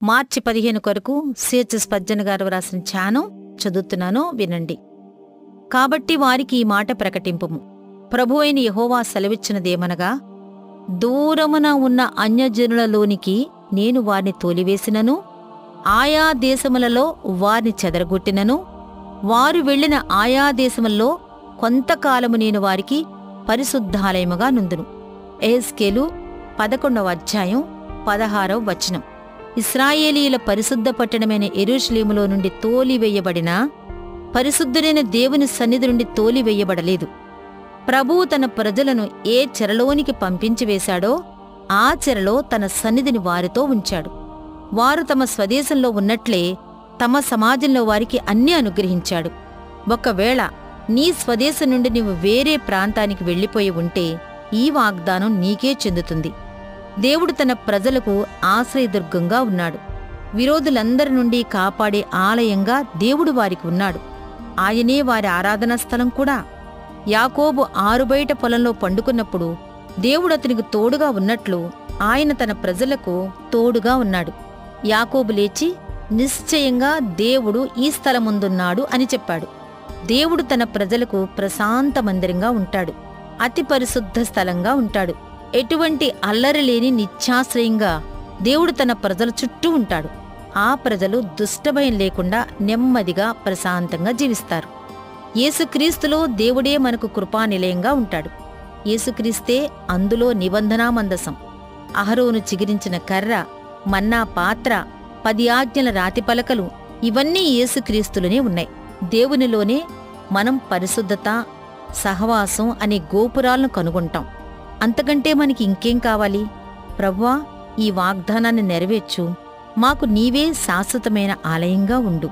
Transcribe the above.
మార్చి 15 కొరకు సిహెచ్ఎస్ పద్జన్ గారు రాసిన ధ్యానం చదువుతున్నాను, వినండి. కాబట్టి వారికి ఈ మాట ప్రకటింపుము, ప్రభువైన యెహోవా సెలవిచ్చినదేమనగా, దూరమున ఉన్న అన్యజనులలోనికి నేను వారిని తోలివేసినను, ఆయా దేశములలో వారిని చెదరగొట్టినను, వారు వెళ్లిన ఆయా దేశములలో కొంతకాలము నేను వారికి పరిశుద్ధాలయముగా నుందును. యెహెజ్కేలు 11వ అధ్యాయం 16వ వచనం. ఇశ్రాయేలీయుల పరిశుద్ధ పట్టణమైన యెరూషలేములో నుండి తోలివేయబడిన పరిశుద్ధుడైన దేవుని సన్నిధి నుండి తోలివేయబడలేదు. ప్రభువు తన ప్రజలను ఏ చెరలోనికి పంపించివేశాడో ఆ చెరలో తన సన్నిధిని వారితో ఉంచాడు. వారు తమ స్వదేశంలో ఉన్నట్లే తమ సమాజంలో వారికి అన్నీ అనుగ్రహించాడు. ఒకవేళ నీ స్వదేశం నుండి నీవు వేరే ప్రాంతానికి వెళ్ళిపోయి ఉంటే ఈ వాగ్దానం నీకే చెందుతుంది. దేవుడు తన ప్రజలకు ఆశ్రయదుర్గంగా ఉన్నాడు. విరోధులందరి నుండి కాపాడే ఆలయంగా దేవుడు వారికి ఉన్నాడు. ఆయనే వారి ఆరాధనా స్థలం కూడా. యాకోబు ఆరుబయట పొలంలో పండుకున్నప్పుడు దేవుడు అతనికి తోడుగా ఉన్నట్లు ఆయన తన ప్రజలకు తోడుగా ఉన్నాడు. యాకోబు లేచి నిశ్చయంగా దేవుడు ఈ స్థలముందున్నాడు అని చెప్పాడు. దేవుడు తన ప్రజలకు ప్రశాంత మందిరంగా ఉంటాడు, అతి పరిశుద్ధ స్థలంగా ఉంటాడు. ఎటువంటి అల్లరి లేని నిత్యాశ్రయంగా దేవుడు తన ప్రజల చుట్టూ ఉంటాడు. ఆ ప్రజలు దుష్టభయం లేకుండా నెమ్మదిగా ప్రశాంతంగా జీవిస్తారు. యేసుక్రీస్తులో దేవుడే మనకు కృపానిలయంగా ఉంటాడు. యేసుక్రీస్తే అందులో నిబంధనా మందసం, అహరోను చిగిరించిన కర్ర, మన్నా పాత్ర, 10 ఆజ్ఞల రాతి పలకలు, ఇవన్నీ యేసుక్రీస్తులోనే ఉన్నాయి. దేవునిలోనే మనం పరిశుద్ధత, సహవాసం అనే గోపురాలను కనుగొంటాం. అంతకంటే మనకి ఇంకేం కావాలి? ప్రభువా, ఈ వాగ్దానాన్ని నెరవేర్చు, మాకు నీవే శాశ్వతమైన ఆలయంగా ఉండు.